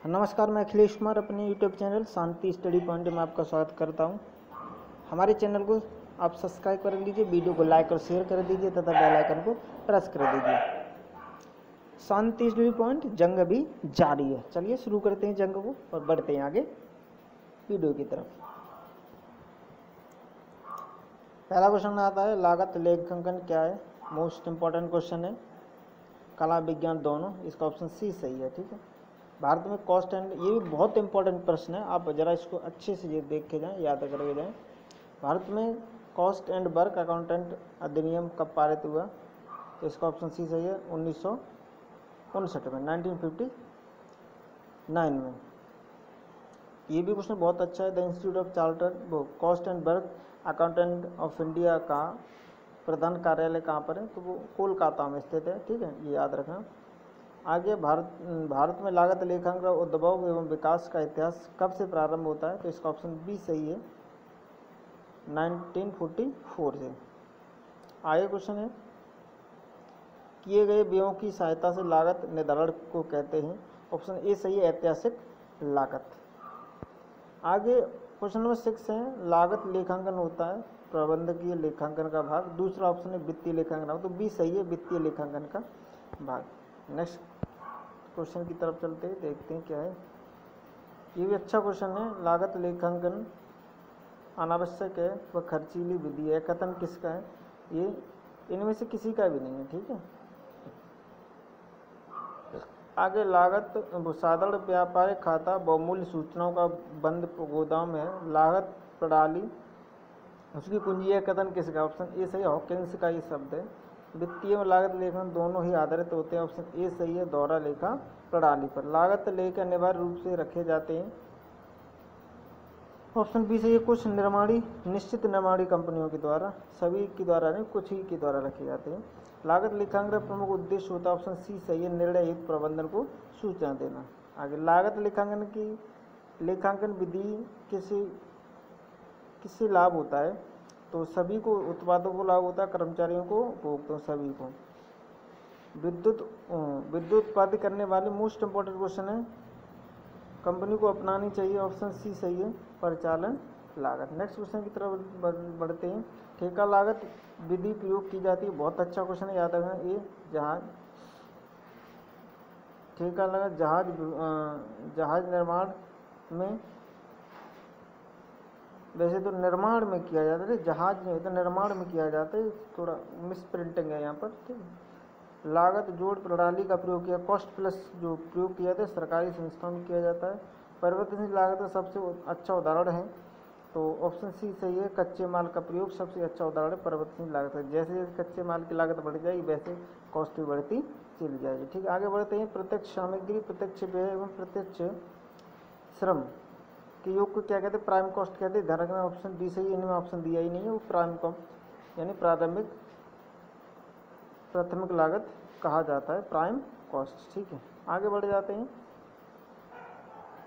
नमस्कार, मैं अखिलेश कुमार अपने यूट्यूब चैनल शांति स्टडी पॉइंट में आपका स्वागत करता हूं। हमारे चैनल को आप सब्सक्राइब कर लीजिए, वीडियो को लाइक और शेयर कर दीजिए तथा बेल आइकन को प्रेस कर दीजिए। शांति स्टडी पॉइंट जंग अभी जारी है। चलिए शुरू करते हैं जंग को और बढ़ते हैं आगे वीडियो की तरफ। पहला क्वेश्चन आता है, लागत लेखांकन क्या है? मोस्ट इम्पॉर्टेंट क्वेश्चन है, कला विज्ञान दोनों। इसका ऑप्शन सी सही है। ठीक है, भारत में कॉस्ट एंड, ये भी बहुत इंपॉर्टेंट प्रश्न है, आप जरा इसको अच्छे से ये देख के जाएं, याद करके जाएं। भारत में कॉस्ट एंड वर्क अकाउंटेंट अधिनियम कब पारित हुआ? तो इसका ऑप्शन सी सही है, 1959 में, 1959 में। ये भी क्वेश्चन बहुत अच्छा है। द इंस्टीट्यूट ऑफ चार्टर्ड वो cost and work accountant of India का प्रधान कार्यालय कहाँ पर है? तो वो कोलकाता में स्थित है। ठीक है, ये याद रखना। आगे, भारत में लागत लेखांकन का उद्भव एवं विकास का इतिहास कब से प्रारंभ होता है? तो इसका ऑप्शन बी सही है, 1944 से। आगे क्वेश्चन है, किए गए व्ययों की सहायता से लागत निर्धारण को कहते हैं? ऑप्शन ए सही है, ऐतिहासिक लागत। आगे क्वेश्चन नंबर 6 है, लागत लेखांकन होता है प्रबंधकीय लेखांकन का भाग। दूसरा ऑप्शन है वित्तीय लेखांकन, तो बी सही है, वित्तीय लेखांकन का भाग। नेक्स्ट क्वेश्चन की तरफ चलते हैं, देखते हैं क्या है। ये भी अच्छा क्वेश्चन है, लागत लेखांकन अनावश्यक है व खर्चीली विधि है, कथन किसका है? ये इनमें से किसी का भी नहीं है। ठीक है, आगे, लागत साधारण व्यापारिक खाता बहुमूल्य सूचनाओं का बंद गोदाम है, लागत प्रणाली उसकी कुंजी है, कथन किसका? ऑप्शन ए सही, हॉकिंस का ये शब्द है। वित्तीय और लागत लेखन दोनों ही आधारित होते हैं, ऑप्शन ए सही है, दोहरा लेखा प्रणाली पर। लागत लेखा अनिवार्य रूप से रखे जाते हैं, ऑप्शन बी सही है, कुछ निश्चित निर्माणी कंपनियों के द्वारा, सभी के द्वारा नहीं, कुछ ही के द्वारा रखे जाते हैं। लागत लेखांकन प्रमुख उद्देश्य होता है, ऑप्शन सी सही है, निर्णय युक्त प्रबंधन को सूचना देना। आगे, लागत लेखांकन की लेखांकन विधि किससे लाभ होता है? तो सभी को, उत्पादों को लाभ होता है, कर्मचारियों को, उपभोक्ताओं, सभी को। विद्युत उत्पादित करने वाले, मोस्ट इंपॉर्टेंट क्वेश्चन है, कंपनी को अपनानी चाहिए, ऑप्शन सी सही है, परिचालन लागत। नेक्स्ट क्वेश्चन की तरफ बढ़ते हैं, ठेका लागत विधि प्रयोग की जाती है? बहुत अच्छा क्वेश्चन है, याद रखना। ये जहाज ठेका लागत जहाज निर्माण में, वैसे तो निर्माण में किया जाता है, जहाज नहीं होता, निर्माण में किया जाता है, थोड़ा मिस प्रिंटिंग है यहाँ पर। ठीक है, लागत जोड़ प्रणाली का प्रयोग किया, कॉस्ट प्लस जो प्रयोग किया जाता है सरकारी संस्थाओं में किया जाता है। परिवर्तनशील लागत का सबसे अच्छा उदाहरण है, तो ऑप्शन सी सही है, कच्चे माल का प्रयोग सबसे अच्छा उदाहरण है परिवर्तनशील लागत है। जैसे जैसे कच्चे माल की लागत बढ़ जाएगी वैसे कॉस्ट भी बढ़ती चली जाएगी। ठीक है, आगे बढ़ते हैं, प्रत्यक्ष सामग्री, प्रत्यक्ष व्यय एवं प्रत्यक्ष श्रम के योग को क्या कहते हैं? प्राइम कॉस्ट कहते हैं। ध्यान रखना, ऑप्शन डी सही है, इनमें ऑप्शन दिया ही नहीं है, वो प्राइम कॉस्ट यानी प्राथमिक लागत कहा जाता है, प्राइम कॉस्ट। ठीक है, आगे बढ़ जाते हैं,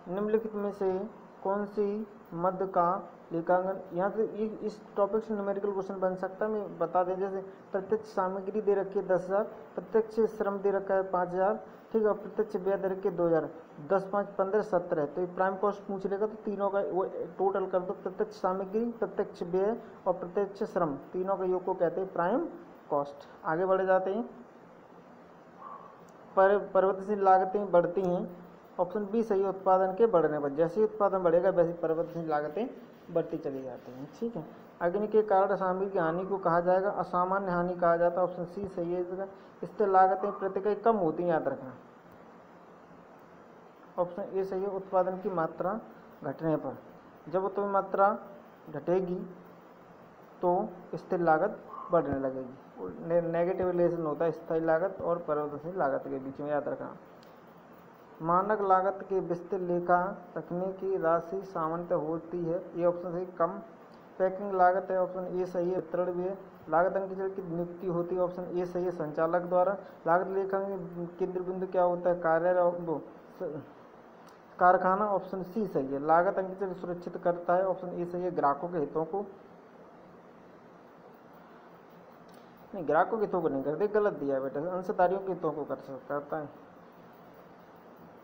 निम्नलिखित में से कौन सी मद का लेखांकन, यहाँ से इस टॉपिक से न्यूमेरिकल क्वेश्चन बन सकता है, मैं बता दें। जैसे प्रत्यक्ष सामग्री दे रखी है 10,000, प्रत्यक्ष श्रम दे रखा है 5,000, ठीक है, और प्रत्यक्ष व्यय दे रखी है 2,000, 10, 5, 15, 17। तो ये प्राइम कॉस्ट पूछ लेगा, तो तीनों का वो टोटल कर दो, प्रत्यक्ष सामग्री, प्रत्यक्ष व्यय और प्रत्यक्ष श्रम, तीनों का योग को कहते हैं प्राइम कॉस्ट। आगे बढ़ जाते हैं, परिवर्तनशील लागतें बढ़ती हैं, ऑप्शन बी सही, उत्पादन के बढ़ने पर। जैसे ही उत्पादन बढ़ेगा वैसे परिवर्तनशील लागतें बढ़ती चली जाती हैं। ठीक है, अग्नि के कारण सामग्री की हानि को कहा जाएगा असामान्य हानि कहा जाता है, ऑप्शन सी सही है। स्थिर लागतें प्रति इकाई कम होती हैं, याद रखना, ऑप्शन ए सही है, उत्पादन की मात्रा घटने पर। जब उत्पादन मात्रा घटेगी तो स्थिर लागत बढ़ने लगेगी। नेगेटिव रिलेशन होता है स्थायी लागत और परिवर्तनशील लागत के बीच में, याद रखना। मानक लागत के विस्तृत लेखा रखने की राशि सामान्यतः होती है, ये ऑप्शन सही, कम। पैकिंग लागत है, ऑप्शन ए सही है, वितरण भी है। लागत अंकीचरण की नियुक्ति होती है, ऑप्शन ए सही है, संचालक द्वारा। लागत लेखांकन केंद्र बिंदु क्या होता है? कार्यालय, कारखाना, ऑप्शन सी सही है। लागत अंकीचरण सुरक्षित करता है, ऑप्शन ए सही है, ग्राहकों के हितों को नहीं, ग्राहकों के हितों को नहीं करते, गलत दिया है बेटा, अंशधारियों के हितों को करता है।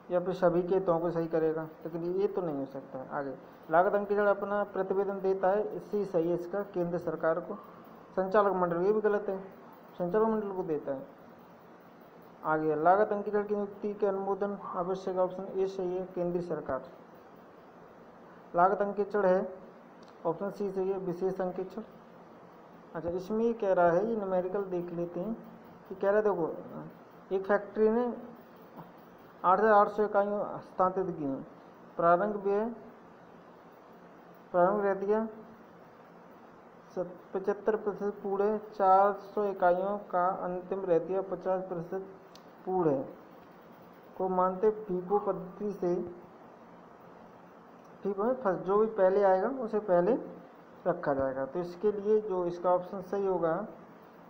या फिर सभी के हितों को सही करेगा, लेकिन ये तो नहीं हो सकता है। आगे लागत अंकेक्षण अपना प्रतिवेदन देता है, इससे सही है इसका केंद्र सरकार को। संचालक मंडल, ये भी गलत है, संचालक मंडल को देता है। आगे लागत अंकेक्षण की नियुक्ति के अनुमोदन आवश्यक, ऑप्शन ए सही है केंद्रीय सरकार। लागत अंकेक्षण है, ऑप्शन सी सही है विशेष अंकेक्षण। अच्छा इसमें ये कह रहा है, ये न्यूमेरिकल देख लेते हैं कि कह रहा है देखो एक फैक्ट्री ने 8,800 इकाइयाँ हस्तांतरित की हैं। प्रारंभिक व्यय रह दिया 75% पूर्ण है, 400 इकाइयों का अंतिम रह दिया 50% पूर्ण है को मानते फीफो पद्धति से, फीफो में फर्स्ट जो भी पहले आएगा उसे पहले रखा जाएगा। तो इसके लिए जो इसका ऑप्शन सही होगा,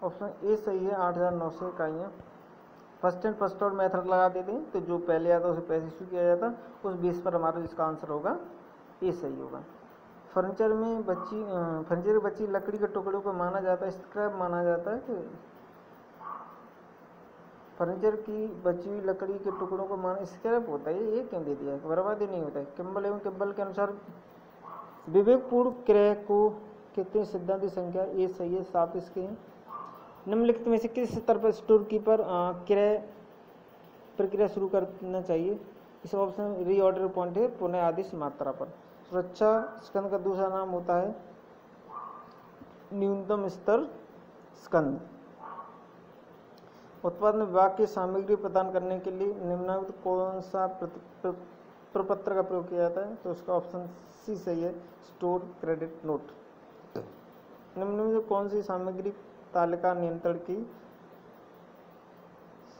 ऑप्शन ए सही है 8,900 इकाइयाँ। First and first out method लगा देते हैं, तो जो पहले आता है उसे पहले इशू किया जाता, उस बेस पर हमारा जिसका आंसर होगा ए सही होगा। फर्नीचर में बची लकड़ी के टुकड़ों को माना जाता है, स्क्रैप माना जाता है कि फर्नीचर की बची हुई लकड़ी के टुकड़ों को माना स्क्रैप होता है, ये क्यों दे दिया है, बर्बादी नहीं होता है। किम्बल एवं किम्बल के अनुसार विवेकपूर्ण क्रय को कितनी सिद्धांत संख्या, ये सही है 7 इसके हैं। निम्नलिखित में से किस स्तर पर स्टोर कीपर क्रय प्रक्रिया शुरू करना चाहिए, इस ऑप्शन रीऑर्डर पॉइंट है पुनः आदेश मात्रा पर। सुरक्षा स्कंद का दूसरा नाम होता है न्यूनतम स्तर स्कंद। उत्पादन विभाग की सामग्री प्रदान करने के लिए निम्नलिखित कौन सा प्रपत्र का प्रयोग किया जाता है, तो उसका ऑप्शन सी सही है स्टोर क्रेडिट नोट। निम्नलिखित कौन सी सामग्री तालिका नियंत्रण की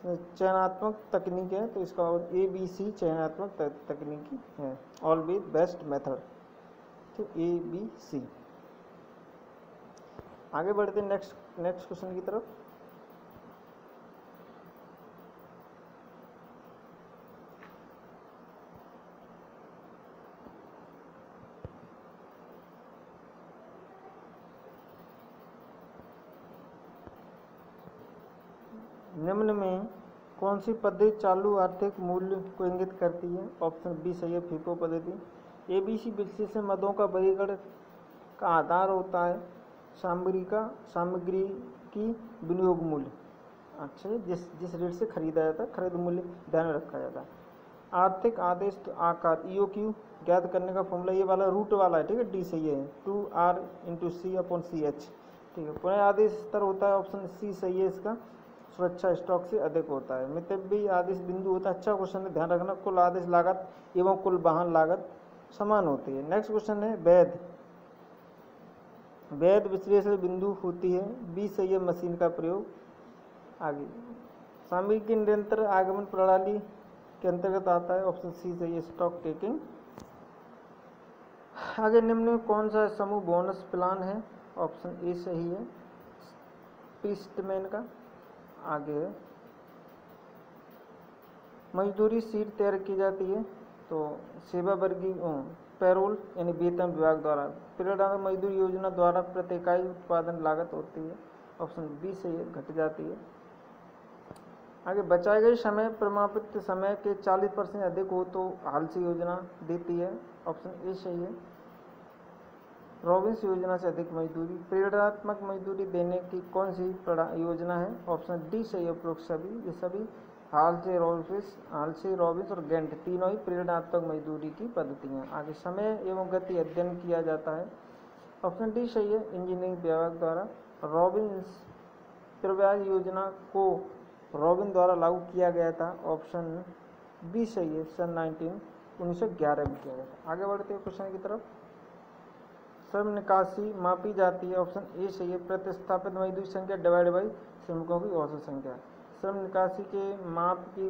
चयनात्मक तकनीक है, तो इसका ABC चयनात्मक तकनीकी है, ऑलवेज बेस्ट मेथड, तो ABC। आगे बढ़ते हैं नेक्स्ट क्वेश्चन की तरफ। निम्न में कौन सी पद्धति चालू आर्थिक मूल्य को इंगित करती है, ऑप्शन बी सही है फीफो पद्धति। ABC विश्लेषण मदों का वर्गीकरण का आधार होता है सामग्री की विनियोग मूल्य, अच्छा जिस रेट से खरीदा जाता है खरीद मूल्य ध्यान में रखा जाता है। आर्थिक आदेश आकार EOQ ज्ञात करने का फॉर्मूला ये वाला रूट वाला है, ठीक है, डी सही है 2R × C/CH, ठीक है। पुनः आदेश स्तर होता है, ऑप्शन सी सही है इसका, सुरक्षा स्टॉक से अधिक होता है। मितव्ययी आदेश बिंदु होता है, अच्छा क्वेश्चन है, ध्यान रखना। कुल आदेश लागत एवं कुल वाहन लागत समान होती है। नेक्स्ट क्वेश्चन है वैध विश्लेषण बिंदु होती है, बी सही है मशीन का प्रयोग। आगे सामग्री की निरंतर आगमन प्रणाली के अंतर्गत आता है, ऑप्शन सी सही है स्टॉक टेकिंग। आगे निम्न में कौन सा समूह बोनस प्लान है, ऑप्शन ए सही है पीस्टमैन का। आगे मजदूरी सीट तैयार की जाती है, तो सेवा वर्गी पैरोल यानी वेतन विभाग द्वारा प्रेरणात्मक मजदूरी योजना द्वारा प्रति इकाई उत्पादन लागत होती है, ऑप्शन बी से ये घट जाती है। आगे बचाए गए समय प्रमाणित समय के 40% अधिक हो तो हाल से योजना देती है, ऑप्शन ए सही है रॉबिन्स योजना से अधिक मजदूरी। प्रेरणात्मक मजदूरी देने की कौन सी योजना है, ऑप्शन डी सही है उपरोक्त सभी। ये सभी हाल से रॉबिन्स और गेंट तीनों ही प्रेरणात्मक मजदूरी की पद्धतियाँ। आगे समय एवं गति अध्ययन किया जाता है, ऑप्शन डी सही है इंजीनियरिंग विभाग द्वारा। रॉबिन्स प्रव्याज योजना को रॉबिन द्वारा लागू किया गया था, ऑप्शन बी सही है सन 1911 में किया गया था। आगे बढ़ते हैं क्वेश्चन की तरफ। श्रम निकासी मापी जाती है, ऑप्शन ए सही है प्रतिस्थापित मजदूरी संख्या डिवाइड बाई श्रमिकों की औसत संख्या। श्रम निकासी के माप की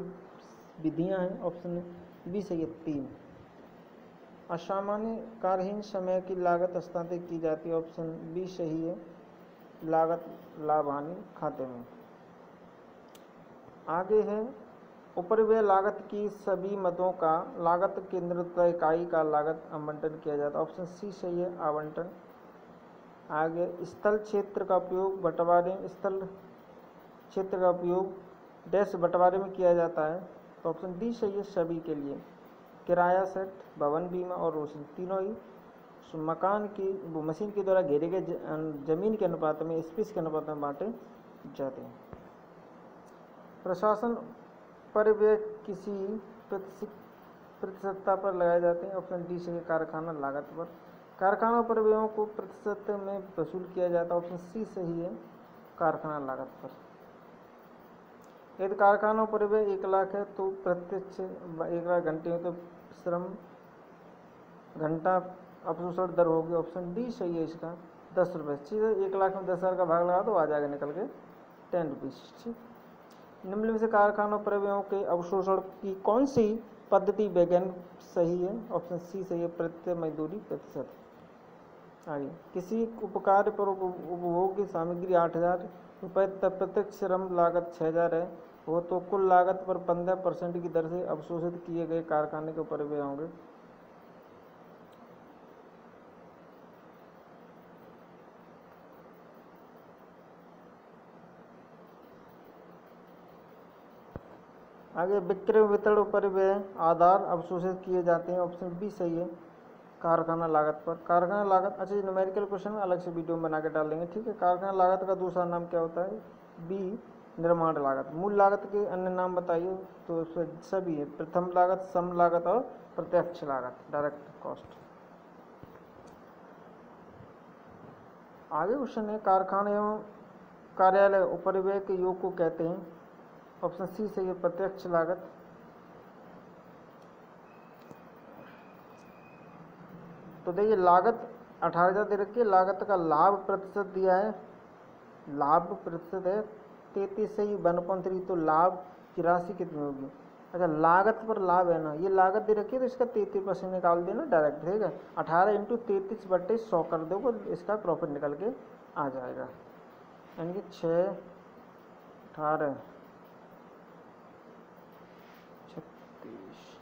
विधियां हैं, ऑप्शन बी सही है 3। असामान्य कार्यहीन समय की लागत हस्तांतरित की जाती है, ऑप्शन बी सही है लागत लाभ हानि खाते में। आगे है उपरिव्यय लागत की सभी मदों का लागत केंद्र इकाई का लागत आवंटन किया जाता है, ऑप्शन सी सही है आवंटन। आगे स्थल क्षेत्र का उपयोग स्थल क्षेत्र का उपयोग डैश बंटवारे में किया जाता है, तो ऑप्शन डी सही है सभी के लिए। किराया सेट, भवन बीमा और रोशनी तीनों ही मकान की वो मशीन के द्वारा घेरे गए जमीन के अनुपात में, स्पेस के अनुपात में बांटे जाते हैं। प्रशासन परिव्यय किसी प्रतिशतता पर लगाए जाते हैं। ऑप्शन डी सही है कारखाना लागत पर। कारखाना परिव्ययों को प्रतिशत में वसूल किया जाता है। ऑप्शन सी सही है कारखाना लागत पर। यदि कारखाना परिव्यय 1 लाख है तो प्रत्यक्ष 1 लाख घंटे में तो श्रम घंटा अवशोषण दर होगी। ऑप्शन डी सही है इसका 10 रुपये। सीधे 1 लाख में 10,000 का भाग लगा दो, आ जाएगा निकल के 10 रुपीज़। ठीक, निम्न में से कारखाना परिव्ययों के अवशोषण की कौन सी पद्धति वैज्ञानिक सही है? ऑप्शन सी सही है प्रत्यय मजदूरी प्रतिशत। आगे, किसी उपकार्य पर उपभोग की सामग्री 8,000 रुपये तब प्रत्यक्ष श्रम लागत 6,000 है वो तो कुल लागत पर 15% की दर से अवशोषित किए गए कारखाने के परिव्यय होंगे। आगे, विक्रय वितरण परिव्यय आधार अवशोषित किए जाते हैं। ऑप्शन बी सही है कारखाना लागत पर। कारखाना लागत, अच्छा ये न्यूमेरिकल क्वेश्चन में अलग से वीडियो में बना के डाल देंगे। ठीक है, कारखाना लागत का दूसरा नाम क्या होता है? बी निर्माण लागत। मूल लागत के अन्य नाम बताइए। तो सभी है, प्रथम लागत, सम लागत और प्रत्यक्ष लागत, डायरेक्ट कॉस्ट। आगे क्वेश्चन है कारखाने एवं कार्यालय उपरिव्यय के योग को कहते हैं। ऑप्शन सी सही है प्रत्यक्ष लागत। तो देखिए लागत 18,000 दे रखी है, लागत का लाभ प्रतिशत दिया है, लाभ प्रतिशत है 33 से ही 1.3, तो लाभ की राशि कितनी होगी? अच्छा, लागत पर लाभ है ना, ये लागत दे रखी है तो इसका 33% निकाल देना डायरेक्ट। ठीक है, 18 × 33/100 कर दो, इसका प्रॉफिट निकल के आ जाएगा। यानी कि 6, 18, 36